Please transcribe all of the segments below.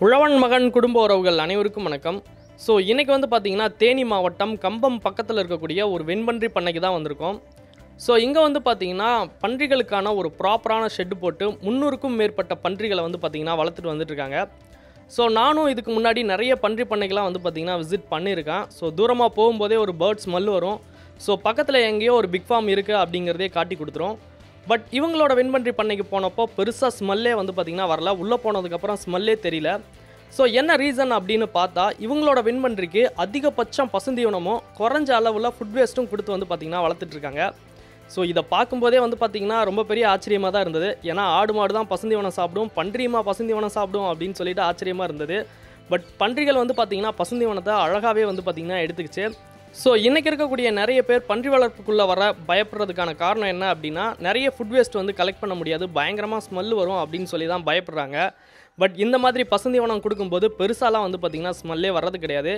உழவன் மகன் குடும்ப உறவுகள் அனைவருக்கும் வணக்கம். ஸோ இன்றைக்கி வந்து பார்த்திங்கன்னா தேனி மாவட்டம் கம்பம் பக்கத்தில் இருக்கக்கூடிய ஒரு வெண்பன்றி பண்ணைக்கு தான் வந்திருக்கோம். ஸோ இங்கே வந்து பார்த்திங்கன்னா பன்றிகளுக்கான ஒரு ப்ராப்பரான ஷெட்டு போட்டு 300க்கும் மேற்பட்ட பன்றிகளை வந்து பார்த்திங்கன்னா வளர்த்துட்டு வந்துட்டுருக்காங்க. ஸோ நானும் இதுக்கு முன்னாடி நிறைய பன்றி பண்ணைக்கெலாம் வந்து பார்த்திங்கன்னா விசிட் பண்ணியிருக்கேன். ஸோ தூரமாக போகும்போதே ஒரு பேர்ட் ஸ்மெல் வரும். ஸோ பக்கத்தில் எங்கேயோ ஒரு பிக் ஃபார்ம் இருக்குது அப்படிங்கிறதே காட்டி கொடுத்துரும். பட் இவங்களோட வெண்பன்றி பண்ணைக்கு போனப்போ பெருசாக ஸ்மெல்லே வந்து பார்த்திங்கன்னா வரல. உள்ளே போனதுக்கப்புறம் ஸ்மெல்லே தெரியல. ஸோ என்ன ரீசன் அப்படின்னு பார்த்தா இவங்களோட வெண்பன்றிக்கு அதிகபட்சம் பசுந்தீவனமும் குறைஞ்ச அளவில் ஃபுட் வேஸ்ட்டும் கொடுத்து வந்து பார்த்திங்கன்னா வளர்த்துட்ருக்காங்க. ஸோ இதை பார்க்கும்போதே வந்து பார்த்திங்கன்னா ரொம்ப பெரிய ஆச்சரியமாக தான் இருந்தது. ஏன்னா ஆடு மாடு தான் பசுந்தீவனம் சாப்பிடும், பன்றியுமா பசுந்தீவனம் சாப்பிடும் அப்படின்னு சொல்லிட்டு ஆச்சரியமாக இருந்தது. பட் பன்றிகள் வந்து பார்த்திங்கன்னா பசுந்தீவனத்தை அழகாகவே வந்து பார்த்திங்கன்னா எடுத்துக்கிச்சு. ஸோ இன்றைக்கி இருக்கக்கூடிய நிறைய பேர் பன்றி வளர்ப்புக்குள்ளே வர பயப்படுறதுக்கான காரணம் என்ன அப்படின்னா, நிறைய ஃபுட் வேஸ்ட் வந்து கலெக்ட் பண்ண முடியாது, பயங்கரமாக ஸ்மெல் வரும் அப்படின்னு சொல்லி தான் பயப்படுறாங்க. பட் இந்த மாதிரி பசுந்தீவனம் கொடுக்கும்போது பெருசாலாம் வந்து பார்த்திங்கன்னா ஸ்மெல்லே வர்றது கிடையாது.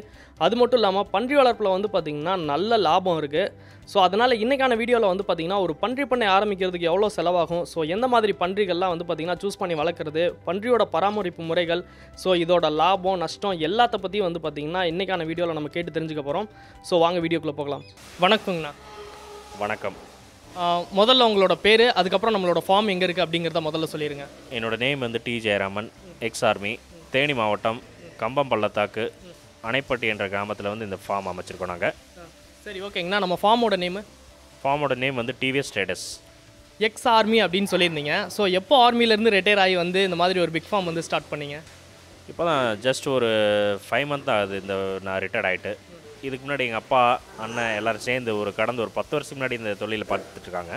அது மட்டும் இல்லாமல் பன்றி வளர்ப்பில் வந்து பார்த்திங்கன்னா நல்ல லாபம் இருக்குது. ஸோ அதனால் இன்றைக்கான வீடியோவில் வந்து பார்த்திங்கன்னா ஒரு பன்றி பண்ணை ஆரம்பிக்கிறதுக்கு எவ்வளோ செலவாகும், ஸோ எந்த மாதிரி பன்றிகள்லாம் வந்து பார்த்திங்கன்னா சூஸ் பண்ணி வளர்க்குறது, பன்றியோட பராமரிப்பு முறைகள், ஸோ இதோட லாபம் நஷ்டம் எல்லாத்த பற்றியும் வந்து பார்த்திங்கன்னா இன்றைக்கான வீடியோவில் நம்ம கேட்டு தெரிஞ்சுக்க போகிறோம். ஸோ வாங்க வீடியோக்குள்ளே போகலாம். வணக்கங்கண்ணா. வணக்கம். முதல்ல உங்களோட பேர், அதுக்கப்புறம் நம்மளோட ஃபார்ம் எங்கே இருக்குது அப்படிங்கிறத முதல்ல சொல்லிடுங்க. என்னோடய நேம் வந்து D Jayaraman, ex army, Theni மாவட்டம் கம்பம் பள்ளத்தாக்கு அணைப்பட்டி என்ற கிராமத்தில் வந்து இந்த ஃபார்ம் அமைச்சிருக்கோம் நாங்கள். சரி, ஓகேங்கண்ணா. நம்ம ஃபார்மோட நேம் வந்து டிவிஎஸ் ஸ்டேட்டஸ். எக்ஸ் ஆர்மி அப்படின்னு சொல்லியிருந்தீங்க. ஸோ எப்போ ஆர்மியிலேருந்து ரிட்டையர் ஆகி வந்து இந்த மாதிரி ஒரு பிக் ஃபார்ம் வந்து ஸ்டார்ட் பண்ணீங்க? இப்போ தான் ஜஸ்ட் ஒரு 5 மந்த் ஆகுது நான் ரிட்டையர்ட் ஆகிட்டு. இதுக்கு முன்னாடி எங்கள் அப்பா அண்ணன் எல்லோரும் சேர்ந்து கடந்த ஒரு 10 வருஷத்துக்கு முன்னாடி இந்த தொழிலை பார்த்துட்ருக்காங்க.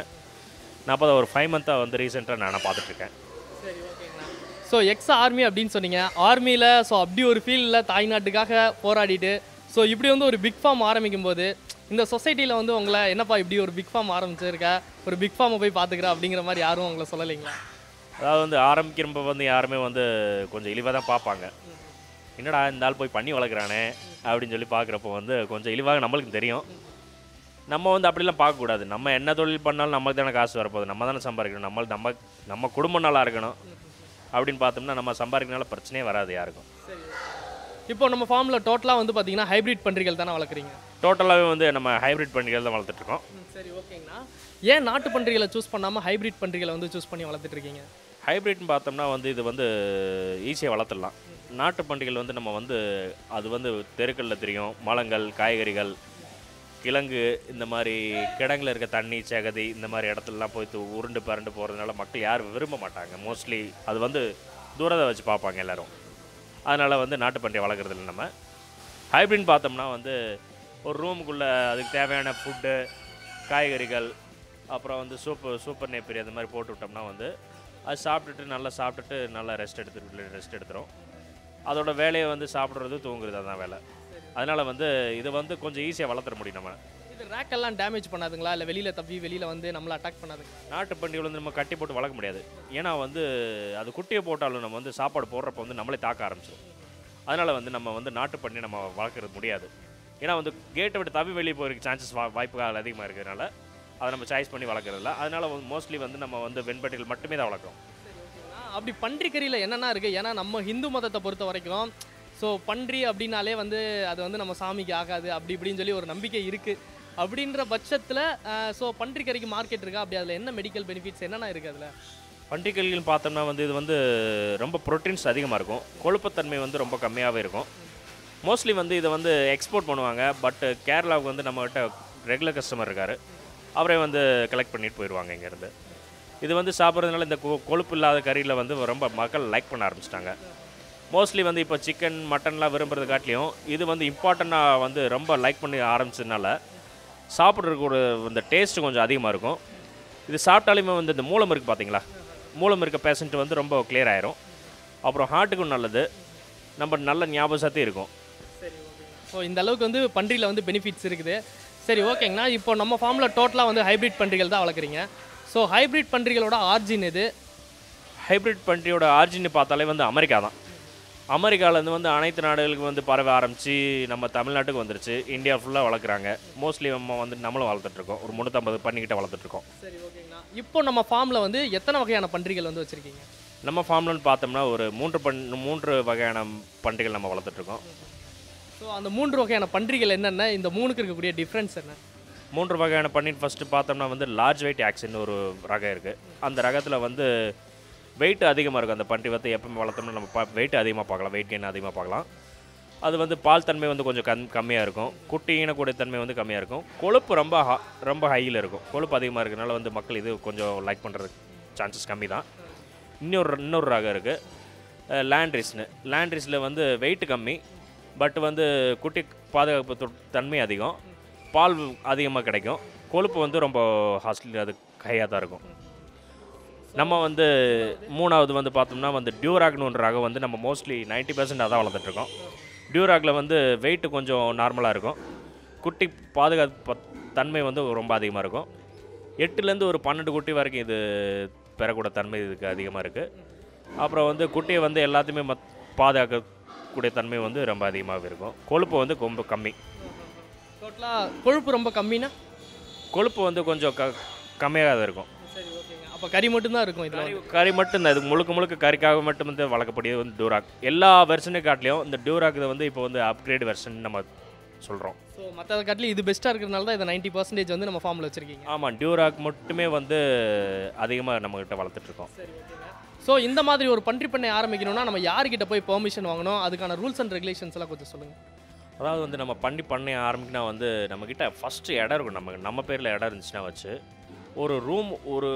நான் அப்போ தான் ஒரு 5 மந்த்தாக வந்து ரீசெண்டாக நான் பார்த்துட்ருக்கேன். சரி, ஓகேங்கண்ணா. ஸோ எக்ஸ் ஆர்மி அப்படின்னு சொன்னீங்க. ஆர்மியில் ஸோ அப்படி ஒரு ஃபீல்டில் தாய்நாட்டுக்காக போராடிட்டு ஸோ இப்படி வந்து ஒரு பிக் ஃபார்ம் ஆரம்பிக்கும் போது இந்த சொசைட்டியில் வந்து உங்களை என்னப்பா இப்படி ஒரு பிக் ஃபார்ம் ஆரம்பிச்சிருக்க, ஒரு பிக் ஃபார்மை போய் பார்த்துக்கிறேன் அப்படிங்கிற மாதிரி யாரும் உங்களை சொல்லலைங்களா? அதாவது வந்து ஆரம்பிக்கிறப்ப வந்து யாருமே வந்து கொஞ்சம் இழிவாக தான் பார்ப்பாங்க. என்னடா இந்த ஆள் போய் பண்ணி வளர்க்குறானே அப்படின்னு சொல்லி பார்க்குறப்போ வந்து கொஞ்சம் இழிவாக நம்மளுக்கு தெரியும். நம்ம வந்து அப்படிலாம் பார்க்கக்கூடாது. நம்ம என்ன தொழில் பண்ணாலும் நமக்கு தானே காசு வரப்போகுது, நம்ம தானே சம்பாதிக்கணும், நம்ம குடும்பம் நல்லா இருக்கணும் அப்படின்னு பார்த்தோம்னா நம்ம சம்பாதிக்கிறனால பிரச்சனையே வராது யாருக்கும். இப்போ நம்ம ஃபார்மில் டோட்டலாக வந்து பார்த்தீங்கன்னா ஹைப்ரிட் பன்றிகள் தானே வளர்க்குறீங்க? டோட்டலாகவே வந்து நம்ம ஹைப்ரிட் பன்றிகள் தான் வளர்த்துட்ருக்கோம். சரி, ஓகேங்கண்ணா. ஏன் நாட்டு பன்றிகளை சூஸ் பண்ணாமல் ஹைப்ரிட் பன்றிகளை வந்து சூஸ் பண்ணி வளர்த்துட்ருக்கீங்க? ஹைப்ரிட்னு பார்த்தோம்னா வந்து இது வந்து ஈஸியாக வளர்த்துடலாம். நாட்டு பன்றிகள் வந்து நம்ம வந்து அது வந்து தெருக்களில் தெரியும், மலங்கள், காய்கறிகள், கிழங்கு, இந்த மாதிரி கிடங்கில் இருக்க தண்ணி சகதி இந்த மாதிரி இடத்துலலாம் போய் உருண்டு பரண்டு போகிறதுனால மக்கள் யாரும் விரும்ப மாட்டாங்க. மோஸ்ட்லி அது வந்து தூரத்தை வச்சு பார்ப்பாங்க எல்லோரும். அதனால் வந்து நாட்டு பன்றியை வளர்க்குறதில்ல. நம்ம ஹைப்ரிட்னு பார்த்தோம்னா வந்து ஒரு ரூமுக்குள்ளே அதுக்கு தேவையான ஃபுட்டு, காய்கறிகள், அப்புறம் வந்து சூப்பர் நேப்பரி அந்த மாதிரி போட்டு விட்டோம்னா வந்து அது சாப்பிட்டுட்டு நல்லா ரெஸ்ட் எடுத்துரும். அதோட வேலையை வந்து சாப்பிட்றது, தூங்குறது, அதுதான் வேலை. அதனால் வந்து இது வந்து கொஞ்சம் ஈஸியாக வளர்த்துற முடியும். நம்ம இது ரேக்கெல்லாம் டேமேஜ் பண்ணாதுங்களா, இல்லை வெளியில் வந்து நம்மளை அட்டாக் பண்ணாதுங்களா? நாட்டு பன்றிகள் வந்து நம்ம கட்டி போட்டு வளர்க்க முடியாது. ஏன்னா வந்து அது குட்டியை போட்டாலும் நம்ம வந்து சாப்பாடு போடுறப்போ வந்து நம்மளே தாக்க ஆரம்பிச்சிடும். அதனால் வந்து நம்ம வந்து நாட்டு பன்றி நம்ம வளர்க்குறது முடியாது. ஏன்னா வந்து கேட்டை விட்டு தவி வெளியே போகிறதுக்கு சான்சஸ் வாய்ப்புகள் அதிகமாக இருக்கிறதுனால அதை நம்ம சாய்ஸ் பண்ணி வளர்க்குறதில்ல. அதனால் மோஸ்ட்லி வந்து நம்ம வந்து வெண்பன்றிகள் மட்டுமே தான் வளர்க்குறோம். அப்படி பன்றி கறியில் என்னென்னா இருக்குது, ஏன்னா நம்ம ஹிந்து மதத்தை பொறுத்த வரைக்கும் ஸோ பன்றி அப்படின்னாலே வந்து அது வந்து நம்ம சாமிக்கு ஆகாது அப்படி இப்படின்னு சொல்லி ஒரு நம்பிக்கை இருக்குது. அப்படின்ற பட்சத்தில் ஸோ பன்றி கறிக்கு மார்க்கெட் இருக்கா? அப்படி அதில் என்ன மெடிக்கல் பெனிஃபிட்ஸ் என்னென்ன இருக்குது? அதில் பன்றிகள் பார்த்தோம்னா வந்து இது வந்து ரொம்ப ப்ரோட்டீன்ஸ் அதிகமாக இருக்கும், கொழுப்புத்தன்மை வந்து ரொம்ப கம்மியாகவே இருக்கும். மோஸ்ட்லி வந்து இதை வந்து எக்ஸ்போர்ட் பண்ணுவாங்க. பட் கேரளாவுக்கு வந்து நம்மகிட்ட ரெகுலர் கஸ்டமர் இருக்கார், அவரே வந்து கலெக்ட் பண்ணிட்டு போயிடுவாங்க இங்கேருந்து. இது வந்து சாப்பிட்றதுனால இந்த கொழுப்பு இல்லாத கறியில் வந்து ரொம்ப மக்கள் லைக் பண்ண ஆரம்பிச்சிட்டாங்க. மோஸ்ட்லி வந்து இப்போ சிக்கன் மட்டன்லாம் விரும்புறது காட்டிலையும் இது வந்து இம்பார்ட்டண்ட்டாக வந்து ரொம்ப லைக் பண்ணி ஆரம்பிச்சதுனால சாப்பிட்றதுக்கு ஒரு இந்த டேஸ்ட்டு கொஞ்சம் அதிகமாக இருக்கும். இது சாப்பிட்டாலுமே வந்து இந்த மூலம் இருக்குது பார்த்தீங்களா, மூலம் இருக்க பேஷண்ட் வந்து ரொம்ப கிளியர் ஆயிரும். அப்புறம் ஹார்ட்டுக்கும் நல்லது, நம்ம நல்ல ஞாபக சக்தி இருக்கும். சரி, ஓகே. ஸோ இந்த அளவுக்கு வந்து பன்றியில் வந்து பெனிஃபிட்ஸ் இருக்குது. சரி, ஓகேங்கண்ணா. இப்போ நம்ம ஃபார்மில் டோட்டலாக வந்து ஹைப்ரிட் பன்றிகள் தான் வளர்க்குறீங்க. ஸோ ஹைப்ரிட் பன்றிகளோட ஆர்ஜின் எது? ஹைப்ரிட் பன்றியோட ஆர்ஜின் பார்த்தாலே வந்து அமெரிக்கா தான். அமெரிக்காவிலேருந்து வந்து அனைத்து நாடுகளுக்கு வந்து பரவ ஆரம்பித்து நம்ம தமிழ்நாட்டுக்கு வந்துருச்சு. இந்தியா ஃபுல்லாக வளர்க்குறாங்க. மோஸ்ட்லி நம்ம வந்து நம்மளும் வளர்த்துட்ருக்கோம். ஒரு 350 பன்றிக்கிட்ட வளர்த்துட்ருக்கோம். சரி, ஓகேங்கண்ணா. இப்போ நம்ம ஃபார்மில் வந்து எத்தனை வகையான பன்றிகள் வந்து வச்சுருக்கீங்க? நம்ம ஃபார்ம்லன்னு பார்த்தோம்னா ஒரு 3 வகையான பன்றிகள் நம்ம வளர்த்துட்ருக்கோம். ஸோ அந்த 3 வகையான பன்றிகள் என்னென்ன, இந்த 3க்கு இருக்கக்கூடிய டிஃப்ரென்ஸ் என்ன? 3 வகையான பன்றின்னு ஃபஸ்ட்டு பார்த்தோம்னா வந்து லார்ஜ் வெயிட் ஆக்சின்னு ஒரு ரகம் இருக்குது. அந்த ரகத்தில் வந்து வெயிட் அதிகமாக இருக்கும். அந்த பன்றி வந்து எப்பவுமே வளர்த்தோம்னா நம்ம வெயிட் அதிகமாக பார்க்கலாம், வெயிட் கெயின் அதிகமாக பார்க்கலாம். அது வந்து பால் தன்மை வந்து கொஞ்சம் கம்மியாக இருக்கும். குட்டி ஈனக்கூடிய தன்மை வந்து கம்மியாக இருக்கும். கொழுப்பு ரொம்ப ஹையில் இருக்கும். கொழுப்பு அதிகமாக இருக்கிறனால வந்து மக்கள் இது கொஞ்சம் லைக் பண்ணுறதுக்கு சான்சஸ் கம்மி தான். இன்னொரு ரகம் இருக்குது லேண்ட்ரிஸ்னு. லேண்ட்ரிஸில் வந்து வெயிட் கம்மி, பட் வந்து குட்டி பாதுகாப்பு தன்மை அதிகம், பால் அதிகமாக கிடைக்கும், கொழுப்பு வந்து ரொம்ப ஹாஸ்டல் அது ஹையாக தான் இருக்கும். நம்ம வந்து 3வது வந்து பார்த்தோம்னா வந்து டியூராக்னு ஒன்று ரகம் வந்து நம்ம மோஸ்ட்லி 90% அதான் வளர்த்துட்ருக்கோம். டியூராகில் வந்து வெயிட்டு கொஞ்சம் நார்மலாக இருக்கும். குட்டி பாதுகாப்பு தன்மை வந்து ரொம்ப அதிகமாக இருக்கும். 8லேருந்து ஒரு 12 குட்டி வரைக்கும் இது பெறக்கூட தன்மை இதுக்கு அதிகமாக இருக்குது. அப்புறம் வந்து குட்டியை வந்து எல்லாத்தையுமே பாதுகாக்கக்கூடிய தன்மை வந்து ரொம்ப அதிகமாக இருக்கும். கொழுப்பு வந்து ரொம்ப கம்மி. டோட்டலாக கொழுப்பு ரொம்ப கம்மினா கொழுப்பு வந்து கொஞ்சம் கம்மியாக தான் இருக்கும். சரி, ஓகேங்க. அப்போ கறி மட்டும்தான் இருக்கும் இதில்? கறி மட்டும்தான். இது முழுக்க கறிக்காக மட்டும் வந்து வளர்க்கக்கூடியது வந்து டியூராக். எல்லா வெர்ஷனை காட்டிலையும் இந்த டியூராக் இதை வந்து இப்போ வந்து அப்கிரேட் வெர்ஷன் நம்ம சொல்கிறோம். ஸோ மற்ற காட்டிலும் இது பெஸ்ட்டாக இருக்கிறதுனால தான் இதை 90% வந்து நம்ம ஃபார்மில் வச்சுருக்கீங்க? ஆமாம், டியூராக் மட்டுமே வந்து அதிகமாக நம்மக்கிட்ட வளர்த்துட்ருக்கோம். சரி, ஓகேங்க. ஸோ இந்த மாதிரி ஒரு பன்றி பண்ணை ஆரம்பிக்கணும்னா நம்ம யார்கிட்ட போய் பெர்மிஷன் வாங்கணும், அதுக்கான ரூல்ஸ் அண்ட் ரெகுலேஷன்ஸ் எல்லாம் கொஞ்சம் சொல்லுங்கள். அதாவது வந்து நம்ம பண்ணை ஆரம்பிக்கினா வந்து நம்மக்கிட்ட ஃபஸ்ட்டு இடம் இருக்கும். நம்ம பேரில் இடம் இருந்துச்சுன்னா வச்சு ஒரு ரூம், ஒரு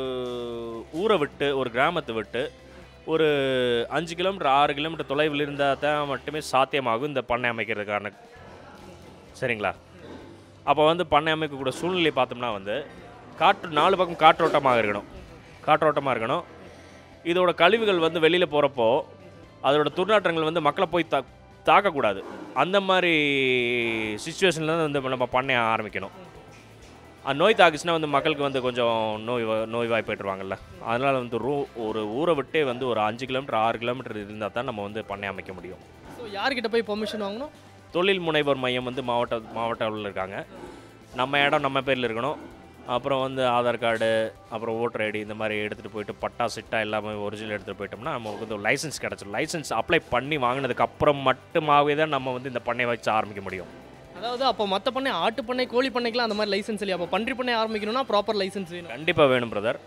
ஊரை விட்டு, ஒரு கிராமத்தை விட்டு ஒரு 5 கிலோமீட்டர் 6 கிலோமீட்டர் தொலைவில் இருந்தால் தான் மட்டுமே சாத்தியமாகும் இந்த பண்ணை அமைக்கிறதுக்கான. சரிங்களா? அப்போ வந்து பண்ணை அமைக்கக்கூடிய சூழ்நிலை பார்த்தோம்னா வந்து 4 பக்கம் காற்றோட்டமாக இருக்கணும். இதோட கழிவுகள் வந்து வெளியில் போகிறப்போ அதோட துர்நாற்றங்கள் வந்து மக்களை போய் தாக்கக்கூடாது. அந்த மாதிரி சிச்சுவேஷனில் தான் வந்து நம்ம பண்ணைய ஆரம்பிக்கணும். நோய் தாக்குச்சுன்னா வந்து மக்களுக்கு வந்து கொஞ்சம் நோய் வாய்ப்பேற்றுவாங்கல்ல. அதனால் வந்து ஒரு ஊரை விட்டே வந்து ஒரு 5 கிலோமீட்டர் 6 கிலோமீட்டர் இருந்தால் தான் நம்ம வந்து பண்ணை அமைக்க முடியும். ஸோ யார்கிட்ட போய் பெர்மிஷன் வாங்கணும்? தொழில் முனைவோர் மையம் வந்து மாவட்டத்தில் இருக்காங்க. நம்ம இடம் நம்ம பேரில் இருக்கணும். அப்புறம் வந்து ஆதார் கார்டு, அப்புறம் ஓட்டர் ஐடி இந்த மாதிரி எடுத்துகிட்டு போயிட்டு பட்டா சிட்டா எல்லாமே ஒரிஜினல் எடுத்துகிட்டு போயிட்டோம்னா நமக்கு வந்து லைசன்ஸ் கிடச்சிடும். லைசன்ஸ் அப்ளை பண்ணி வாங்கினதுக்கு அப்புறம் மட்டுமாகவே தான் நம்ம வந்து இந்த பண்ணை வச்சு ஆரம்பிக்க முடியும். அதாவது அப்போ மற்ற பண்ணை, ஆட்டு பண்ணை, கோழி பண்ணைக்கெலாம் அந்த மாதிரி லைசன்ஸ் இல்லையா? அப்போ பன்றி பண்ணை ஆரம்பிக்கணும்னா ப்ராப்பர் லைசன்ஸ் வேணும். கண்டிப்பாக வேணும் பிரதர்.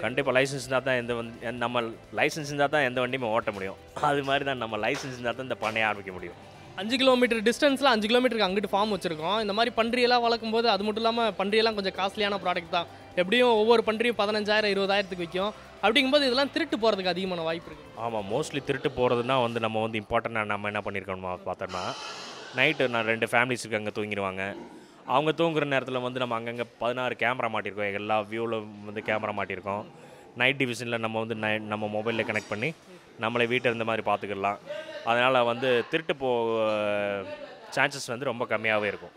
கண்டிப்பாக லைசன்ஸ் இருந்தால் தான் நம்ம லைசன்ஸ் இருந்தால் தான் எந்த வண்டியுமே ஓட்ட முடியும். அது மாதிரி தான் நம்ம லைசன்ஸ் இருந்தால் தான் இந்த பண்ணையை ஆரம்பிக்க முடியும். 5 கிலோமீட்டர் டிஸ்டன்ஸில் 5 கிலோமீட்டருக்கு அங்கிட்டு ஃபார்ம் வச்சுருக்கோம். இந்த மாதிரி பன்றியெல்லாம் வளர்க்கும் போது அது மட்டும் இல்லாமல் பன்றியெல்லாம் கொஞ்சம் காஸ்ட்லியான ப்ராடக்ட் தான். எப்படியும் ஒவ்வொரு பன்றியும் 15,000 20,000க்கு விற்கும். அப்படிங்கும்போது இதெல்லாம் திருட்டு போகிறதுக்கு அதிகமான வாய்ப்பு இருக்குது. ஆமாம், மோஸ்ட்லி திருட்டு போகிறதுனா வந்து நம்ம வந்து இம்பார்ட்டண்ட்டாக நம்ம என்ன பண்ணியிருக்கோம்னு பார்த்தோம்னா, நைட்டு நான் 2 ஃபேமிலிஸ் இருக்கு, அங்கே தூங்கிடுவாங்க. அவங்க தூங்குற நேரத்தில் வந்து நம்ம அங்கங்கே 16 கேமரா மாட்டியிருக்கோம். எல்லா வியூவில் வந்து கேமரா மாட்டியிருக்கோம். நைட் டிவிஷனில் நம்ம வந்து நம்ம மொபைலில் கனெக்ட் பண்ணி நம்மளை வீட்டை இருந்த மாதிரி பார்த்துக்கலாம். அதனால் வந்து திருட்டு சான்சஸ் வந்து ரொம்ப கம்மியாகவே இருக்கும்.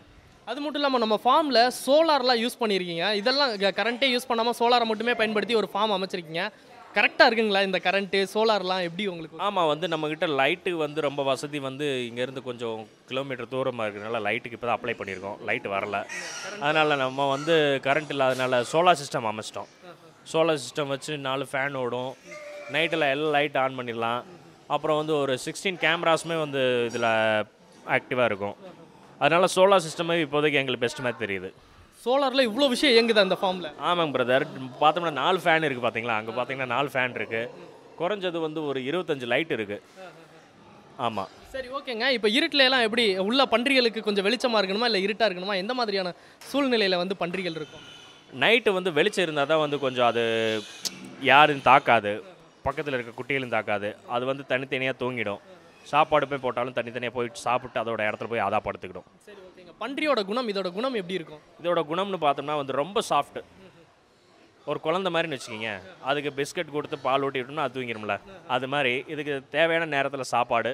அது மட்டும் இல்லாமல் நம்ம ஃபார்மில் சோலார்லாம் யூஸ் பண்ணியிருக்கீங்க. இதெல்லாம் கரண்ட்டே யூஸ் பண்ணாமல் சோலாரை மட்டுமே பயன்படுத்தி ஒரு ஃபார்ம் அமைச்சிருக்கீங்க. கரெக்டாக இருக்குங்களா இந்த கரண்ட்டு சோலார்லாம் எப்படி உங்களுக்கு? ஆமாம், வந்து நம்மக்கிட்ட லைட்டு வந்து ரொம்ப வசதி வந்து இங்கேருந்து கொஞ்சம் கிலோமீட்டர் தூரமாக இருக்கிறதுனால லைட்டுக்கு இப்போ தான் அப்ளை பண்ணியிருக்கோம். லைட்டு வரலை. அதனால் நம்ம வந்து கரண்ட் இல்லாதனால சோலார் சிஸ்டம் அமைச்சிட்டோம். சோலார் சிஸ்டம் வச்சு 4 ஃபேன் ஓடும். நைட்டில் எல்லாம் லைட் ஆன் பண்ணிடலாம். அப்புறம் வந்து ஒரு 16 கேமராஸுமே வந்து இதில் ஆக்டிவாக இருக்கும். அதனால் சோலார் சிஸ்டமே இப்போதைக்கு எங்களுக்கு பெஸ்ட் மாதிரி தெரியுது. சோலாரில் இவ்வளோ விஷயம் இயங்குது அந்த ஃபார்மில்? ஆமாங்க பிரதர். பார்த்தோம்னா 4 ஃபேன் இருக்குது பார்த்தீங்களா? அங்கே பார்த்தீங்கன்னா 4 ஃபேன் இருக்குது. குறைஞ்சது வந்து ஒரு 25 லைட் இருக்குது. ஆமாம். சரி, ஓகேங்க. இப்போ இருட்டில் எல்லாம் எப்படி உள்ள பன்றிகளுக்கு கொஞ்சம் வெளிச்சமாக இருக்கணுமா இல்லை இருட்டாக இருக்கணுமா? எந்த மாதிரியான சூழ்நிலையில் வந்து பன்றிகள் இருக்கும்? நைட்டு வந்து வெளிச்சம் இருந்தால் தான் வந்து கொஞ்சம் அது யாரும் தாக்காது, பக்கத்தில் இருக்க குட்டிகளும் தாக்காது. அது வந்து தனித்தனியாக தூங்கிடும். சாப்பாடு போய் போட்டாலும் தனித்தனியாக போய் சாப்பிட்டு அதோட இடத்துல போய் அதாக படுத்துக்கிடும். சரி, ஓகேங்க. பன்றியோட குணம், இதோட குணம் எப்படி இருக்கும்? இதோட குணம்னு பார்த்தோம்னா வந்து ரொம்ப சாஃப்ட்டு. ஒரு குழந்தை மாதிரின்னு வச்சுக்கிங்க. அதுக்கு பிஸ்கட் கொடுத்து பால் ஊட்டி விட்டோம்னா அது தூங்கிடும்ல. அது மாதிரி இதுக்கு தேவையான நேரத்தில் சாப்பாடு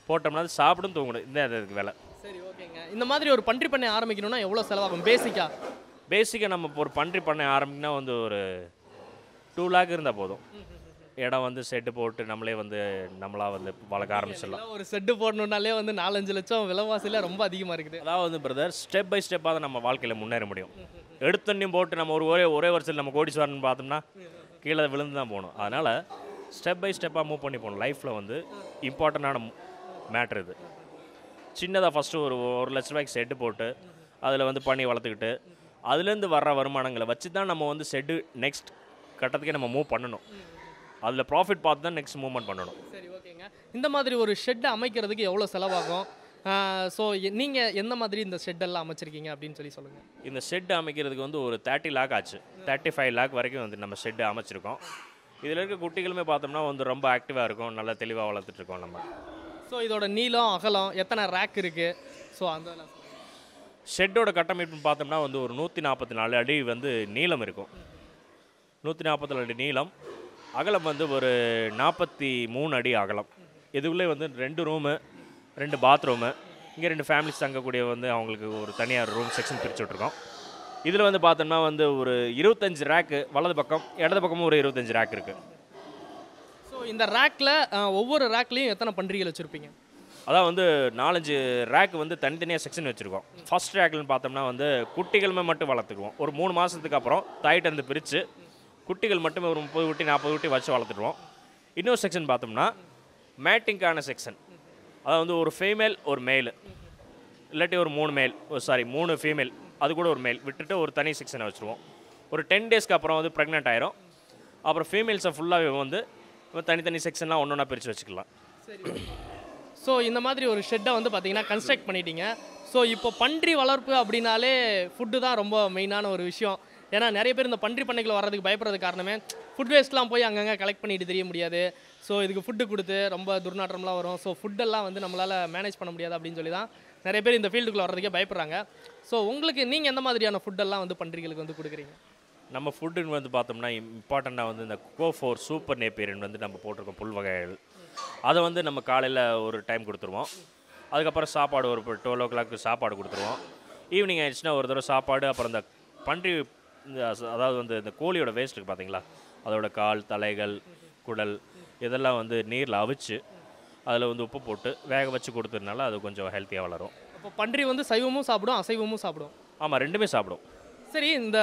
போட்டோம்னா அது சாப்பிடும், தூங்கிடும். இந்த இதுக்கு வேலை. சரி, ஓகேங்க. இந்த மாதிரி ஒரு பன்றி பண்ணை ஆரம்பிக்கணும்னா எவ்வளோ செலவாகும் பேசிக்காக நம்ம ஒரு பன்றி பண்ணை ஆரம்பிக்கனா வந்து ஒரு 2 lakh இருந்தால் போதும். இடம் வந்து செட்டு போட்டு நம்மளா வந்து வளர்க்க ஆரம்பிச்சிடலாம். ஒரு செட்டு போடணுன்னாலே வந்து 4-5 லட்சம் விலைவாசியில் ரொம்ப அதிகமாக இருக்குது. அதாவது வந்து பிரதர் ஸ்டெப் பை ஸ்டெப்பாக தான் நம்ம வாழ்க்கையில் முன்னேற முடியும். எடுத்தண்ணியும் போட்டு நம்ம ஒரே வருஷத்தில் நம்ம கோடீஸ்வரன் பார்த்தோம்னா கீழே விழுந்து தான் போகணும். அதனால் ஸ்டெப் பை ஸ்டெப்பாக மூவ் பண்ணி போகணும். லைஃப்பில் வந்து இம்பார்ட்டண்டான மேட்ரு இது. சின்னதாக ஃபஸ்ட்டு ஒரு 1,00,000 ரூபாய்க்கு செட்டு போட்டு அதில் வந்து பண்ணி வளர்த்துக்கிட்டு அதுலேருந்து வர்ற வருமானங்களை வச்சு தான் நம்ம வந்து செட்டு நெக்ஸ்ட் கட்டத்துக்கே நம்ம மூவ் பண்ணணும். அதில் ப்ராஃபிட் பார்த்து தான் நெக்ஸ்ட் மூவ்மெண்ட் பண்ணணும். சரி, ஓகேங்க. இந்த மாதிரி ஒரு ஷெட் அமைக்கிறதுக்கு எவ்வளோ செலவாகும்? ஸோ நீங்கள் எந்த மாதிரி இந்த ஷெட்டெல்லாம் அமைச்சிருக்கீங்க அப்படின்னு சொல்லுங்கள். இந்த ஷெட் அமைக்கிறதுக்கு வந்து ஒரு 30 lakh ஆச்சு. 35 lakh வரைக்கும் வந்து நம்ம ஷெட்டு அமைச்சிருக்கோம். இதில் இருக்க குட்டிகளுமே பார்த்தோம்னா வந்து ரொம்ப ஆக்டிவாக இருக்கும், நல்லா தெளிவாக வளர்த்துட்ருக்கோம் நம்ம. ஸோ இதோட நீளம் அகலம் எத்தனை ரேக் இருக்குது? ஸோ அந்த ஷெட்டோட கட்டமைப்புன்னு பார்த்தோம்னா வந்து ஒரு 144 அடி வந்து நீளம் இருக்கும். 144 அடி நீளம், அகலம் வந்து ஒரு 43 அடி அகலம். இதுக்குள்ளே வந்து 2 ரூமு, 2 பாத்ரூமு, இங்கே 2 ஃபேமிலிஸ் தங்கக்கூடிய வந்து அவங்களுக்கு ஒரு தனியார் ரூம் செக்ஷன் பிரித்து விட்ருக்கோம். இதில் வந்து பார்த்தோம்னா வந்து ஒரு 25 ரேக்கு வலது பக்கம், இடது பக்கமும் ஒரு 25 ரேக் இருக்குது. ஸோ இந்த ரேக்கில் ஒவ்வொரு ரேக்லேயும் எத்தனை பன்றிகள் வச்சுருப்பீங்க? அதான் வந்து 4-5 ரேக் வந்து தனித்தனியாக செக்ஷன் வச்சுருக்கோம். ஃபஸ்ட் ரேக்லன்னு பார்த்தோம்னா வந்து குட்டிகளுமே மட்டும் வளர்த்துக்குவோம். ஒரு 3 மாதத்துக்கு அப்புறம் தாயிட்ட வந்து பிரித்து குட்டிகள் மட்டுமே ஒரு 30 குட்டி 40 குட்டி வச்சு வளர்த்துடுவோம். இன்னொரு செக்ஷன் பார்த்தோம்னா மேட்டிங்கான செக்ஷன். அதாவது வந்து ஒரு ஃபீமேல் ஒரு மேலு, இல்லாட்டி ஒரு 3 மேல், 3 ஃபீமேல், அது கூட ஒரு மேல் விட்டுட்டு ஒரு தனி செக்ஷனை வச்சுருவோம். ஒரு 10 டேஸ்க்கு அப்புறம் வந்து ப்ரெக்னென்ட் ஆயிரும். அப்புறம் ஃபீமேல்ஸை ஃபுல்லாகவே வந்து தனித்தனி செக்ஷன்லாம் ஒன்றா பிரித்து வச்சுக்கலாம். சரி. ஸோ இந்த மாதிரி ஒரு ஷெட்டை வந்து பார்த்தீங்கன்னா கன்ஸ்ட்ரக்ட் பண்ணிட்டீங்க. ஸோ இப்போ பன்றி வளர்ப்பு அப்படின்னாலே ஃபுட்டு தான் ரொம்ப மெயினான ஒரு விஷயம். ஏன்னா நிறைய பேர் இந்த பன்றி பண்ணைக்குள்ள வர்றதுக்கு பயப்படுறது காரணமே ஃபுட் வேஸ்ட்லாம் போய் அங்கங்கே கலெக்ட் பண்ணிட்டு தெரிய முடியாது. ஸோ இதுக்கு ஃபுட்டு கொடுத்து ரொம்ப துர்நாற்றம்லாம் வரும். ஸோ ஃபுட்டெல்லாம் வந்து நம்மளால் மேனேஜ் பண்ண முடியாது அப்படின்னு சொல்லி தான் நிறைய பேர் இந்த ஃபீல்டுக்குள்ளே வர்றதுக்கே பயப்படுறாங்க. ஸோ உங்களுக்கு நீங்கள் எந்த மாதிரியான ஃபுட்டெல்லாம் வந்து பன்றிகளுக்கு வந்து கொடுக்குறீங்க? நம்ம ஃபுட்டுன்னு வந்து பார்த்தோம்னா இம்பார்ட்டண்ட்டாக வந்து இந்த கோ4 சூப்பர் நேப்பியர்னு வந்து நம்ம போட்டிருக்கோம் புல் வகைகள். அதை வந்து நம்ம காலையில் ஒரு டைம் கொடுத்துருவோம். அதுக்கப்புறம் சாப்பாடு ஒரு 12 o'clock சாப்பாடு கொடுத்துருவோம். ஈவினிங் ஆயிடுச்சுன்னா ஒரு தடவை சாப்பாடு. அப்புறம் இந்த பன்றி அதாவது வந்து இந்த கோழியோட வேஸ்ட்டுக்கு பார்த்தீங்களா, அதோட கால், தலைகள், குடல் இதெல்லாம் வந்து நீரில் அவிச்சு அதில் வந்து உப்பு போட்டு வேக வச்சு கொடுத்ததுனால அது கொஞ்சம் ஹெல்த்தியாக வளரும். அப்போ பன்றி வந்து சைவமும் சாப்பிடும், அசைவமும் சாப்பிடும்? ஆமாம், ரெண்டுமே சாப்பிடும். சரி, இந்த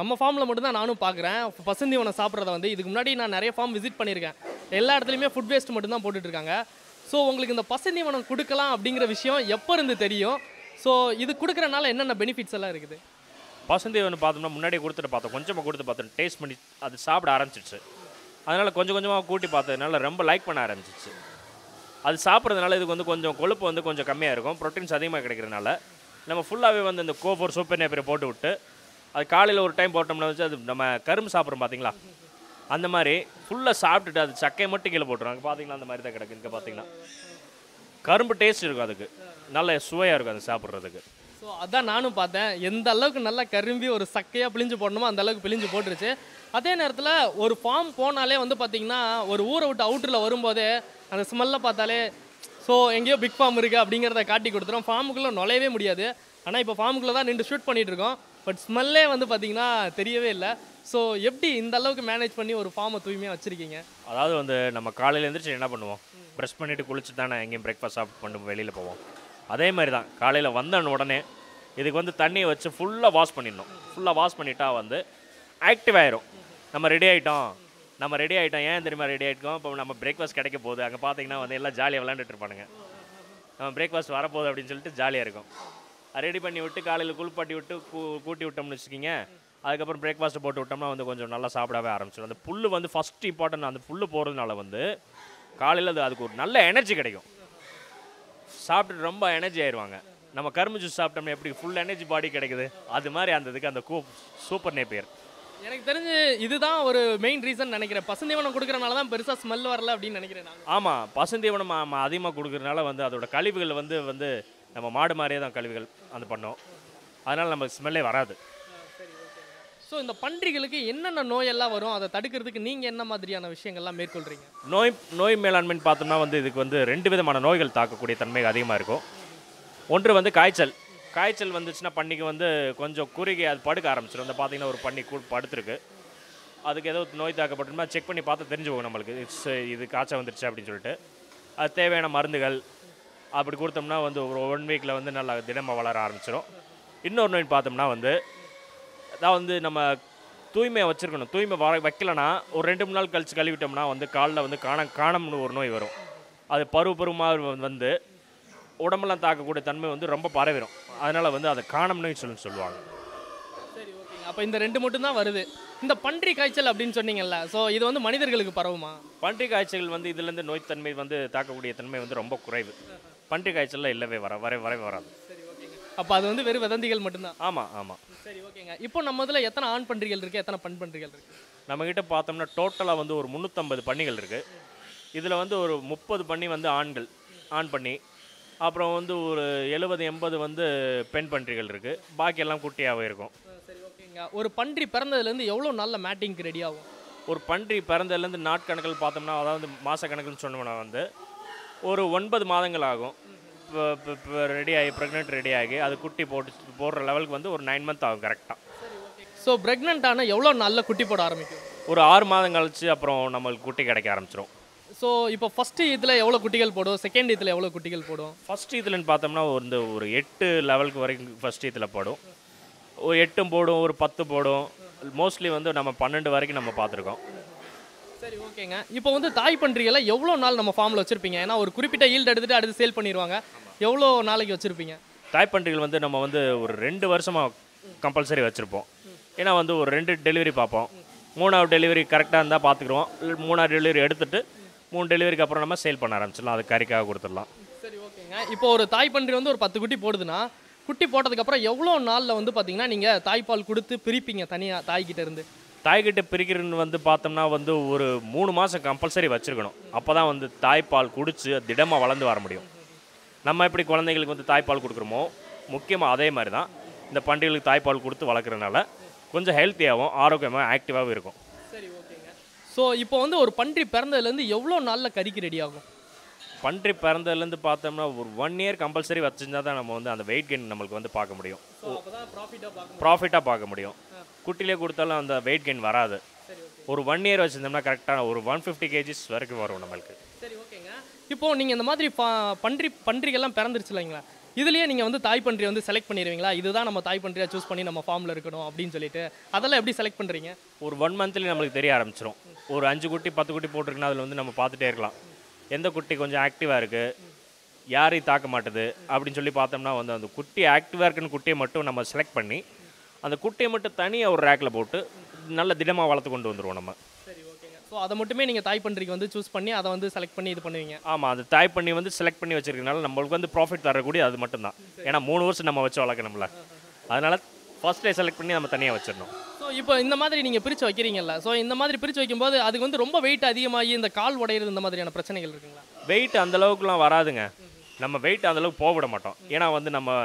நம்ம ஃபார்மில் மட்டும்தான் நானும் பார்க்குறேன் பசுந்தீவனம் சாப்பிட்றத. வந்து இதுக்கு முன்னாடி நான் நிறைய ஃபார்ம் விசிட் பண்ணியிருக்கேன். எல்லா இடத்துலையுமே ஃபுட் வேஸ்ட் மட்டும்தான் போட்டுட்ருக்காங்க. ஸோ உங்களுக்கு இந்த பசுந்தீவனம் கொடுக்கலாம் அப்படிங்கிற விஷயம் எப்போ இருந்து தெரியும்? ஸோ இது கொடுக்குறனால என்னென்ன பெனிஃபிட்ஸ் எல்லாம் இருக்குது? பசுந்தீவனம் பார்த்தோம்னா முன்னாடியே கொடுத்துட்டு பார்த்தோம், கொஞ்சமாக கொடுத்து பார்த்தோம், டேஸ்ட் பண்ணி அது சாப்பிட ஆரம்பிச்சிடுச்சு. அதனால் கொஞ்சம் கொஞ்சமாக கூட்டி பார்த்ததுனால ரொம்ப லைக் பண்ண ஆரம்பிச்சிச்சு. அது சாப்பிட்றதுனால இதுக்கு வந்து கொஞ்சம் கொழுப்பு வந்து கொஞ்சம் கம்மியாக இருக்கும், ப்ரோட்டீன்ஸ் அதிகமாக கிடைக்கிறதுனால நம்ம ஃபுல்லாகவே வந்து இந்த கோ4 சூப்பர் நேப்பியரை போட்டு விட்டு அது காலையில் ஒரு டைம் போட்டோம்னா வச்சு அது நம்ம கரும்பு சாப்பிட்றோம் பார்த்தீங்களா, அந்த மாதிரி ஃபுல்லாக சாப்பிட்டுட்டு அது சக்கையை மட்டும் கீழே போட்டுரும். அங்கே பார்த்தீங்களா அந்த மாதிரி தான் கிடக்கு. இங்கே பார்த்தீங்கன்னா கரும்பு டேஸ்ட் இருக்கும், அதுக்கு நல்ல சுவையாக இருக்கும் அது சாப்பிட்றதுக்கு. ஸோ அதான் நானும் பார்த்தேன். எந்த அளவுக்கு நல்லா கரும்பி ஒரு சக்கையாக பிழிஞ்சு போடணுமோ அந்த அளவுக்கு பிழிஞ்சு போட்டுருச்சு. அதே நேரத்தில் ஒரு ஃபார்ம் போனாலே வந்து பார்த்திங்கன்னா ஒரு ஊரை விட்டு அவுட்டரில் வரும்போதே அந்த ஸ்மெல்லை பார்த்தாலே ஸோ எங்கேயோ பிக் ஃபார்ம் இருக்குது அப்படிங்கிறத காட்டி கொடுத்துரும். ஃபார்முக்குள்ளே நுழையவே முடியாது. ஆனால் இப்போ ஃபார்முக்குள்ளே தான் நின்று ஷூட் பண்ணிகிட்டு இருக்கோம். பட் ஸ்மெல்லே வந்து பார்த்திங்கன்னா தெரியவே இல்லை. ஸோ எப்படி இந்த அளவுக்கு மேனேஜ் பண்ணி ஒரு ஃபார்மை தூய்மையாக வச்சுருக்கீங்க? அதாவது வந்து நம்ம காலையில் எழுந்திரிச்சு என்ன பண்ணுவோம், ப்ரெஷ் பண்ணிவிட்டு குளிச்சு தானே எங்கேயும் பிரேக்ஃபாஸ்ட் சாப்பிட்டு பண்ணி வெளியில் போவோம். அதே மாதிரி தான் காலையில் வந்த உடனே இதுக்கு வந்து தண்ணியை வச்சு ஃபுல்லாக வாஷ் பண்ணிடணும். ஃபுல்லாக வாஷ் பண்ணிட்டா வந்து ஆக்டிவ் ஆயிரும். நம்ம ரெடி ஆகிட்டோம். ஏன் தெரியுமா ரெடி ஆகிட்டோம்? இப்போ நம்ம பிரேக்ஃபாஸ்ட் கிடைக்க போகுது. அங்கே பார்த்தீங்கன்னா வந்து எல்லாம் ஜாலியாக விளாண்டுட்டு இருப்பானுங்க. நம்ம பிரேக்ஃபாஸ்ட் வரப்போகுது அப்படின்னு சொல்லிட்டு ஜாலியாக இருக்கும். ரெடி பண்ணி விட்டு காலையில் குளிப்பாட்டி விட்டு கூட்டி விட்டோம்னு வச்சுக்கிங்க. அதுக்கப்புறம் பிரேக்ஃபாஸ்ட்டு போட்டு விட்டோம்னா வந்து கொஞ்சம் நல்லா சாப்பிடவே ஆரம்பிச்சிடும். அந்த புல் வந்து ஃபஸ்ட் இம்பார்ட்டன்ட். அந்த புல் போகிறதுனால வந்து காலையில் அதுக்கு ஒரு நல்ல எனர்ஜி கிடைக்கும். சாப்பிட்டுட்டு ரொம்ப எனர்ஜி ஆயிடுவாங்க. நம்ம கரும்பு ஜூஸ் சாப்பிட்டோம்னா எப்படி ஃபுல் எனர்ஜி பாடி கிடைக்குது, அது மாதிரி அந்த இதுக்கு அந்த சூப்பர் நேப்பியர். எனக்கு தெரிஞ்சு இதுதான் ஒரு மெயின் ரீசன் நினைக்கிறேன். பசுந்தீவனம் கொடுக்குறனால தான் பெருசாக ஸ்மெல் வரல அப்படின்னு நினைக்கிறேன் நான். ஆமாம், பசுந்தீவனம் அதிகமாக கொடுக்குறதுனால வந்து அதோட கழிவுகள் வந்து நம்ம மாடு மாதிரியே தான் கழிவுகள் அந்த பண்ணோம். அதனால் நமக்கு ஸ்மெல்லே வராது. ஸோ இந்த பன்றிகளுக்கு என்னென்ன நோயெல்லாம் வரும், அதை தடுக்கிறதுக்கு நீங்கள் என்ன மாதிரியான விஷயங்கள்லாம் மேற்கொள்கிறீங்க? நோய் மேலாண்மைன்னு பார்த்தோம்னா வந்து இதுக்கு வந்து 2 விதமான நோய்கள் தாக்கக்கூடிய தன்மை அதிகமாக இருக்கும். ஒன்று வந்து காய்ச்சல் வந்துச்சுன்னா பன்னிக்கு வந்து கொஞ்சம் குறுகி அது படுக்க ஆரம்பிச்சிடும். அந்த பார்த்தீங்கன்னா ஒரு பன்னி படுத்துருக்கு, அதுக்கு ஏதோ நோய் தாக்கப்பட்டோம்னா செக் பண்ணி பார்த்து தெரிஞ்சுக்கோங்க நம்மளுக்கு இது காய்ச்சல் வந்துருச்சு அப்படின்னு சொல்லிட்டு. அது தேவையான மருந்துகள் அப்படி கொடுத்தோம்னா வந்து ஒரு 1 வீக்கில் வந்து நல்லா தினமாக வளர ஆரம்பிச்சிடும். இன்னொரு நோய் பார்த்தோம்னா வந்து அதான் வந்து நம்ம தூய்மையாக வச்சுருக்கணும். தூய்மை வைக்கலனா ஒரு 2 3 நாள் கழிச்சு கழுவிட்டோம்னா வந்து காலில் வந்து காணம்னு ஒரு நோய் வரும். அது பருவமாக வந்து உடம்பெல்லாம் தாக்கக்கூடிய தன்மை வந்து ரொம்ப பரவிடும். அதனால் வந்து அதை காணம்னு சொல்லுவாங்க. சரி, ஓகேங்க. அப்போ இந்த 2 மட்டும் தான் வருது. இந்த பன்றி காய்ச்சல் அப்படின்னு சொன்னீங்கல்ல, ஸோ இது வந்து மனிதர்களுக்கு பரவுமா? பன்றி காய்ச்சல் வந்து இதுலேருந்து நோய் தன்மை வந்து தாக்கக்கூடிய தன்மை வந்து ரொம்ப குறைவு. பன்றி காய்ச்சல்லாம் இல்லவே வரவே வராது. சரி, ஓகேங்க. அப்போ அது வந்து வெறும் வதந்திகள் மட்டும்தான். ஆமாம். சரி, ஓகேங்க. இப்போ நம்ம இதில் எத்தனை ஆண் பன்றிகள் இருக்குது, எத்தனை பெண் பன்றிகள் இருக்குது? நம்மக்கிட்ட பார்த்தோம்னா டோட்டலாக வந்து ஒரு 350 பன்னிகள் இருக்குது. இதில் வந்து ஒரு 30 பன்னி வந்து ஆண் பன்னி, அப்புறம் வந்து ஒரு 70 80 வந்து பெண் பன்றிகள் இருக்குது. பாக்கி எல்லாம் குட்டியாகவே இருக்கும். சரி, ஓகேங்க. ஒரு பன்றி பிறந்ததுலேருந்து எவ்வளோ நாளில் மேட்டிங்க்கு ரெடி ஆகும்? ஒரு பன்றி பிறந்ததுலேருந்து நாட்கணக்கில் பார்த்தோம்னா, அதாவது மாதக்கணக்குன்னு சொன்னோம்னா வந்து ஒரு 9 மாதங்கள் ஆகும். இப்போ ரெடி ஆகி ப்ரெக்னென்ட் ரெடி ஆகி அது குட்டி போடுற லெவலுக்கு வந்து ஒரு 9 மந்த் ஆகும் கரெக்டாக. ஸோ ப்ரெக்னென்ட் ஆனால் எவ்வளோ நாளில் குட்டி போட ஆரம்பிக்கும்? ஒரு 6 மாதம் கழிச்சு அப்புறம் நம்மளுக்கு குட்டி கிடைக்க ஆரம்பிச்சிடும். ஸோ இப்போ ஃபஸ்ட்டு இதில் எவ்வளோ குட்டிகள் போடும், செகண்ட் இதில் எவ்வளோ குட்டிகள் போடும்? ஃபஸ்ட் இதுலன்னு பார்த்தோம்னா ஒரு 8 லெவலுக்கு வரைக்கும் ஃபஸ்ட் இதில் போடும். ஒரு 8 போடும், ஒரு 10 போடும். மோஸ்ட்லி வந்து நம்ம 12 வரைக்கும் நம்ம பார்த்துருக்கோம். சரி, ஓகேங்க. இப்போ வந்து தாய் பன்றிகளை எவ்வளோ நாள் நம்ம ஃபார்மில் வச்சுருப்பீங்க? ஏன்னா ஒரு குறிப்பிட்ட ஈல்டு எடுத்துகிட்டு அடுத்து சேல் பண்ணிடுவாங்க. எவ்வளோ நாளைக்கு வச்சுருப்பீங்க? தாய்ப்பன்றிகள் வந்து நம்ம வந்து ஒரு 2 வருஷமாக கம்பல்சரி வச்சுருப்போம். ஏன்னா வந்து ஒரு 2 டெலிவரி பார்ப்போம். 3வது டெலிவரி கரெக்டாக இருந்தால் பார்த்துக்குறோம். 3வது டெலிவரி எடுத்துகிட்டு 3 டெலிவரிக்கு அப்புறம் நம்ம சேல் பண்ண ஆரம்பிச்சிடலாம். அது கறிக்காக கொடுத்துடலாம். சரி, ஓகேங்க. இப்போ ஒரு தாய் பன்றி வந்து ஒரு 10 குட்டி போடுதுன்னா, குட்டி போட்டதுக்கப்புறம் எவ்வளோ நாளில் வந்து பார்த்தீங்கன்னா நீங்கள் தாய்ப்பால் கொடுத்து பிரிப்பீங்க தனியாக தாய்கிட்ட இருந்து? தாய்கிட்ட பிரிக்கிறன்னு வந்து பார்த்தோம்னா வந்து ஒரு 3 மாதம் கம்பல்சரி வச்சுருக்கணும். அப்போ தான் வந்து தாய்ப்பால் குடித்து திடமாக வளர்ந்து வர முடியும். நம்ம எப்படி குழந்தைங்களுக்கு வந்து தாய்ப்பால் கொடுக்குறோமோ முக்கியமாக அதே மாதிரி தான் இந்த பன்றிகளுக்கு தாய்ப்பால் கொடுத்து வளர்க்குறதுனால கொஞ்சம் ஹெல்த்தியாகவும் ஆரோக்கியமாக ஆக்டிவாகவும் இருக்கும். சரி, ஓகேங்க. ஸோ இப்போ வந்து ஒரு பன்றி பிறந்ததுலேருந்து எவ்வளோ நாளில் கறிக்கு ரெடி ஆகும்? பன்றி பிறந்ததுலேருந்து பார்த்தோம்னா ஒரு 1 இயர் கம்பல்சரி வச்சுருந்தா தான் நம்ம வந்து அந்த வெயிட் கெயின் நம்மளுக்கு வந்து பார்க்க முடியும். ப்ராஃபிட்டாக பார்க்க முடியும். குட்டிலே கொடுத்தாலும் அந்த வெயிட் கெயின் வராது. ஒரு 1 இயர் வச்சுருந்தோம்னா கரெக்டாக ஒரு 150 kgs வரைக்கும் வரும் நம்மளுக்கு. சரி, ஓகேங்க. இப்போது நீங்கள் இந்த மாதிரி பன்றிகள்லாம் பிறந்துருச்சு இல்லைங்களா, இதுலேயே நீங்கள் வந்து தாய் பன்றி வந்து செலக்ட் பண்ணிடுவீங்களா? இதுதான் நம்ம தாய் பன்றியாக சூஸ் பண்ணி நம்ம ஃபார்மில் இருக்கணும் அப்படின்னு சொல்லிட்டு அதெல்லாம் எப்படி செலக்ட் பண்ணுறீங்க? ஒரு 1 மந்த்லேயே நம்மளுக்கு தெரிய ஆரம்பிச்சிடும். ஒரு 5 குட்டி 10 குட்டி போட்டிருக்குன்னா அதில் வந்து நம்ம பார்த்துட்டே இருக்கலாம். எந்த குட்டி கொஞ்சம் ஆக்டிவாக இருக்குது, யாரையும் தாக்க மாட்டுது அப்படின்னு சொல்லி பார்த்தோம்னா வந்து அந்த குட்டி ஆக்டிவாக இருக்குன்னு குட்டியை மட்டும் நம்ம செலக்ட் பண்ணி அந்த குட்டியை மட்டும் தனியாக ஒரு ரேக்கில் போட்டு நல்ல திடமாக வளர்த்து கொண்டு வந்துடுவோம் நம்ம. சரி, ஓகேங்க. ஸோ அதை மட்டுமே நீங்கள் தாய் பன்றிக்கு வந்து சூஸ் பண்ணி அதை வந்து செலக்ட் பண்ணி இது பண்ணுவீங்க? ஆமாம், அது தாய் பண்ணி வந்து செலக்ட் பண்ணி வச்சிருக்கனால நம்மளுக்கு வந்து ப்ராஃபிட் தரக்கூடிய அது மட்டும்தான். ஏன்னா 3 வருஷம் நம்ம வச்சு வளர்க்கணும்ல, அதனால் ஃபர்ஸ்ட்டே செலக்ட் பண்ணி நம்ம தனியாக வச்சிடணும். ஸோ இப்போ இந்த மாதிரி நீங்கள் பிரித்து வைக்கிறீங்கல்ல, ஸோ இந்த மாதிரி பிரித்து வைக்கும்போது அதுக்கு வந்து ரொம்ப வெயிட் அதிகமாகி இந்த கால் உடையிறது இந்த மாதிரியான பிரச்சனைகள் இருக்குங்களா? வெயிட் அந்தளவுக்குலாம் வராதுங்க. நம்ம வெயிட் அந்தளவுக்கு போக விட மாட்டோம். ஏன்னா வந்து நம்ம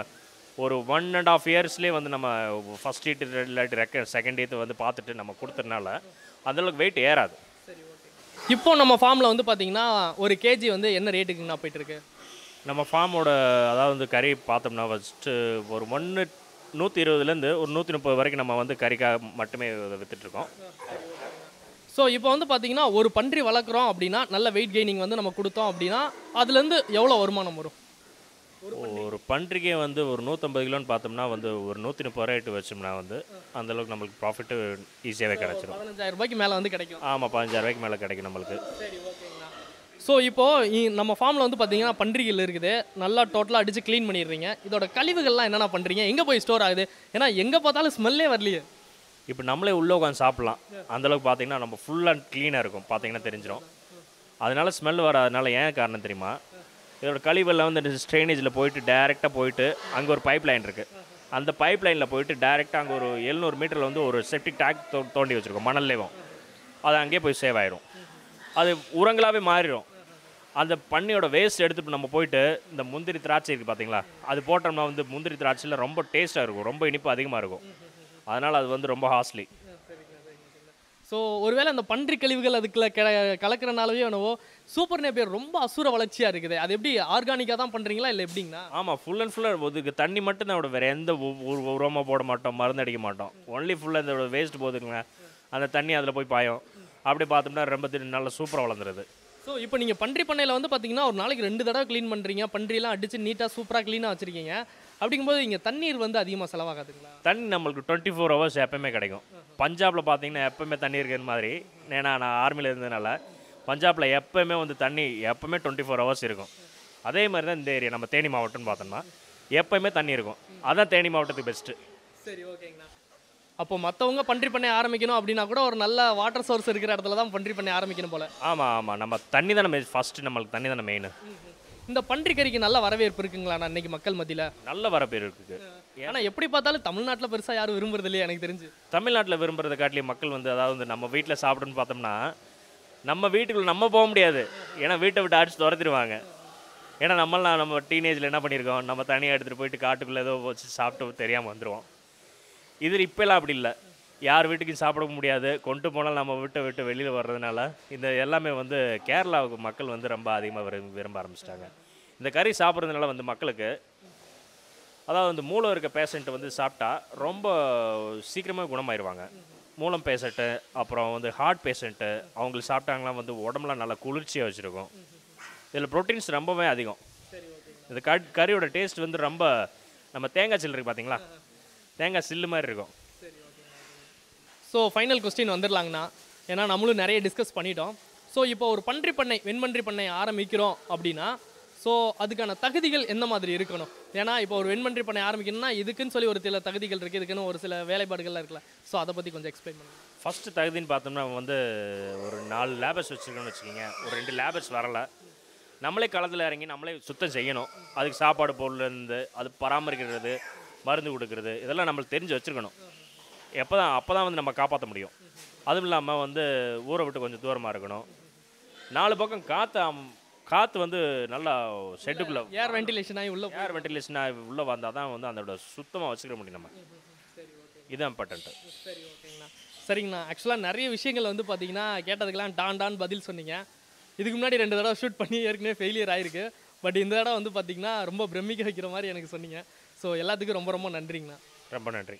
ஒரு 1.5 இயர்ஸ்லேயே வந்து நம்ம ஃபஸ்ட் ஈட்டு இல்லாட்டி செகண்ட் ஈத்து வந்து பார்த்துட்டு நம்ம கொடுத்ததுனால அந்தளவுக்கு வெயிட் ஏறாது. சரி, ஓகே. இப்போ நம்ம ஃபார்மில் வந்து பார்த்தீங்கன்னா ஒரு கேஜி வந்து என்ன ரேட்டுக்குங்கண்ணா போயிட்டுருக்கு? நம்ம ஃபார்மோட அதாவது கறி பார்த்தோம்னா ஃபஸ்ட்டு ஒரு 120லேருந்து ஒரு 130 வரைக்கும் நம்ம வந்து கறிக்காக மட்டுமே விற்றுட்ருக்கோம். ஸோ இப்போ வந்து பார்த்தீங்கன்னா ஒரு பன்றி வளர்க்குறோம் அப்படின்னா நல்ல வெயிட் கெய்னிங் வந்து நம்ம கொடுத்தோம் அப்படின்னா அதுலேருந்து எவ்வளோ வருமானம் வரும்? ஒரு பன்றிக்கே வந்து ஒரு 150 கிலோன்னு பார்த்தோம்னா வந்து ஒரு 130 ரேட்டு வச்சோம்னா வந்து அந்தளவுக்கு நம்மளுக்கு ப்ராஃபிட்டு ஈஸியாகவே கிடச்சிடும். 15,000 ரூபாய்க்கு மேலே வந்து கிடைக்கும். ஆமாம், 15,000 ரூபாய்க்கு மேலே கிடைக்கும் நம்மளுக்கு. சரி, ஓகேங்கண்ணா. ஸோ இப்போது நம்ம ஃபார்மில் வந்து பார்த்தீங்கன்னா பன்றிகள் இருக்குது, நல்லா டோட்டலாக அடித்து க்ளீன் பண்ணிடுறீங்க. இதோட கழிவுகள்லாம் என்னென்ன பண்ணுறீங்க, எங்கே போய் ஸ்டோர் ஆகுது? ஏன்னா எங்கே பார்த்தாலும் ஸ்மெல்லே வரலையே. இப்போ நம்மளே உள்ளே உட்காந்து சாப்பிட்லாம். அந்தளவுக்கு பார்த்தீங்கன்னா நம்ம ஃபுல் அண்ட் க்ளீனாக இருக்கும், பார்த்தீங்கன்னா தெரிஞ்சிடும். அதனால ஸ்மெல் வராதனால ஏன் காரணம் தெரியுமா? இதோட கழிவெல்லாம் வந்து ஸ்ட்ரெயினேஜில் போயிட்டு டேரெக்டாக போயிட்டு அங்கே ஒரு பைப் லைன் இருக்குது. அந்த பைப் லைனில் போயிட்டு டேரெக்டாக அங்கே ஒரு 700 மீட்டரில் வந்து ஒரு செப்டிக் டேங்க் தோண்டி வச்சுருக்கோம் மணல்லேயும். அது அங்கேயே போய் சேவ் ஆயிரும். அது உரங்களாகவே மாறிடும். அந்த பன்னியோட வேஸ்ட் எடுத்துகிட்டு நம்ம போயிட்டு இந்த முந்திரி திராட்சை இருக்குது பார்த்தீங்களா, அது போட்டோம்னா வந்து முந்திரி திராட்சையில் ரொம்ப டேஸ்ட்டாக இருக்கும், ரொம்ப இனிப்பு அதிகமாக இருக்கும். அதனால் அது வந்து ரொம்ப காஸ்ட்லி. ஸோ ஒருவேளை அந்த பன்றி கழிவுகள் அதுக்குள்ள கலக்கிறனாலவே என்னவோ சூப்பர் நேப்பியர் ரொம்ப அசுர வளர்ச்சியாக இருக்குது. அது எப்படி ஆர்கானிக்காக தான் பண்ணுறீங்களா இல்லை எப்படிங்கண்ணா? ஆமாம், ஃபுல் அண்ட் ஃபுல்லாக இதுக்கு தண்ணி மட்டும் தான் விட, வேறு எந்த உரமாக போட மாட்டோம், மருந்து அடிக்க மாட்டோம். ஒன்லி ஃபுல்லாக இந்த வேஸ்ட் போதுங்க, அந்த தண்ணி அதில் போய் பாயும். அப்படி பார்த்தோம்னா ரொம்ப நல்லா சூப்பராக வளர்ந்துருது. ஸோ இப்போ நீங்கள் பன்றி பண்ணையில் வந்து பார்த்தீங்கன்னா ஒரு நாளைக்கு 2 தடவை க்ளீன் பண்ணுறீங்க, பன்றியெல்லாம் அடித்து நீட்டாக சூப்பராக க்ளீனாக வச்சுருக்கீங்க. அப்படிங்கும்போது இங்கே தண்ணீர் வந்து அதிகமாக செலவாகாதுங்களா? தண்ணி நம்மளுக்கு 24 ஹவர்ஸ் எப்பவுமே கிடைக்கும். பஞ்சாபில் பார்த்தீங்கன்னா எப்பவுமே தண்ணி இருக்கிற மாதிரி, ஏன்னா நான் ஆர்மியில் இருந்ததுனால பஞ்சாபில் எப்பவுமே வந்து தண்ணி எப்பவுமே 24 ஹவர்ஸ் இருக்கும். அதே மாதிரி தான் இந்த ஏரியா நம்ம தேனி மாவட்டம்னு பார்த்தோம்னா எப்பவுமே தண்ணி இருக்கும். அதான் தேனி மாவட்டத்துக்கு பெஸ்ட்டு. சரி, ஓகேங்கண்ணா. அப்போ மற்றவங்க பன்றி பண்ணை ஆரம்பிக்கணும் அப்படின்னா கூட ஒரு நல்ல வாட்டர் சோர்ஸ் இருக்கிற இடத்துல தான் பன்றி பண்ணை ஆரம்பிக்கணும் போல. ஆமாம் ஆமாம், நம்ம தண்ணி தானே ஃபஸ்ட்டு, நம்மளுக்கு தண்ணி தானே மெயின். இந்த பன்றி கறிக்கு நல்ல வரவேற்பு இருக்குங்களா இன்னைக்கு மக்கள் மத்தியில்? நல்ல வரப்பேர் இருக்குது. ஏன்னா எப்படி பார்த்தாலும் தமிழ்நாட்டில் பெருசாக யாரும் விரும்புறது இல்லையா எனக்கு தெரிஞ்சு. தமிழ்நாட்டில் விரும்புறதை காட்டிலேயே மக்கள் வந்து, அதாவது நம்ம வீட்டில் சாப்பிடுன்னு பார்த்தோம்னா நம்ம வீட்டுக்குள்ள நம்ம போக முடியாது. ஏன்னா வீட்டை விட்டு அடிச்சு துரத்திடுவாங்க. ஏன்னா நம்ம டீனேஜில் என்ன பண்ணியிருக்கோம், நம்ம தனியாக எடுத்துகிட்டு போயிட்டு காட்டுக்குள்ளே ஏதோ வச்சு சாப்பிட்டு தெரியாமல் வந்துடுவோம். இதில் இப்போலாம் அப்படி இல்லை. யார் வீட்டுக்கும் சாப்பிட முடியாது, கொண்டு போனால் நம்ம விட்டு வெளியில் வர்றதுனால இந்த எல்லாமே வந்து கேரளாவுக்கு மக்கள் வந்து ரொம்ப அதிகமாக விரும்ப ஆரம்பிச்சிட்டாங்க. இந்த கறி சாப்பிட்றதுனால வந்து மக்களுக்கு, அதாவது வந்து மூலம் இருக்க பேஷண்ட்டு வந்து சாப்பிட்டா ரொம்ப சீக்கிரமாக குணமாயிருவாங்க. மூலம் பேஷண்ட்டு, அப்புறம் வந்து ஹார்ட் பேஷண்ட்டு, அவங்களுக்கு சாப்பிட்டாங்களாம் வந்து உடம்புலாம் நல்லா குளிர்ச்சியாக வச்சுருக்கும். இதில் ப்ரோட்டீன்ஸ் ரொம்பவே அதிகம். இந்த கறியோட டேஸ்ட் வந்து ரொம்ப, நம்ம தேங்காய் சில்லு இருக்குது பார்த்தீங்களா, தேங்காய் சில்லு மாதிரி இருக்கும். ஸோ ஃபைனல் கொஸ்டின் வந்துடலாங்கண்ணா. ஏன்னா நம்மளும் நிறைய டிஸ்கஸ் பண்ணிட்டோம். ஸோ இப்போ ஒரு பன்றி பண்ணை, வெண்பன்றி பண்ணை ஆரம்பிக்கிறோம் அப்படின்னா ஸோ அதுக்கான தகுதிகள் எந்த மாதிரி இருக்கணும்? ஏன்னா இப்போ ஒரு வெண்பன்றி பண்ணை ஆரம்பிக்கணும்னா இதுக்குன்னு சொல்லி ஒரு சில தகுதிகள் இருக்குது, இதுக்குன்னு ஒரு சில வேலைப்பாடுகள்லாம் இருக்குல்ல. ஸோ அதை பற்றி கொஞ்சம் எக்ஸ்பிளைன் பண்ணுங்கள். ஃபஸ்ட்டு தகுதின்னு பார்த்தோம்னா வந்து ஒரு 4 லேபர்ஸ் வச்சுருக்கோன்னு வச்சுக்கோங்க. ஒரு 2 லேபர்ஸ் வரலை, நம்மளே களத்தில் இறங்கி நம்மளே சுத்தம் செய்யணும். அதுக்கு சாப்பாடு பொருள்லேருந்து அது பராமரிக்கிறது, மருந்து கொடுக்கறது, இதெல்லாம் நம்மளுக்கு தெரிஞ்சு வச்சுருக்கணும். அப்போ தான் வந்து நம்ம காப்பாற்ற முடியும். அதுவும் இல்லாமல் வந்து ஊரை விட்டு கொஞ்சம் தூரமாக இருக்கணும். 4 பக்கம் காற்று வந்து நல்லா ஷெட்டுக்குள்ளே ஏர் வென்டிலேஷன் ஆகி உள்ளே வந்தால் தான் வந்து அதோட சுத்தமாக வச்சுக்க முடியும் நம்ம. இதுதான் இம்பார்ட்டண்ட்டு. சரி, ஓகேங்கண்ணா. சரிங்கண்ணா, ஆக்சுவலாக நிறைய விஷயங்கள் வந்து பார்த்தீங்கன்னா கேட்டதுக்கெல்லாம் டான் பதில் சொன்னீங்க. இதுக்கு முன்னாடி 2 தடவை ஷூட் பண்ணி ஏற்கனவே ஃபெயிலியர் ஆகிருக்கு. பட் இந்த தடவை வந்து பார்த்தீங்கன்னா ரொம்ப பிரமிக்க வைக்கிற மாதிரி எனக்கு சொன்னீங்க. ஸோ எல்லாத்துக்கும் ரொம்ப நன்றிங்கண்ணா. ரொம்ப நன்றி.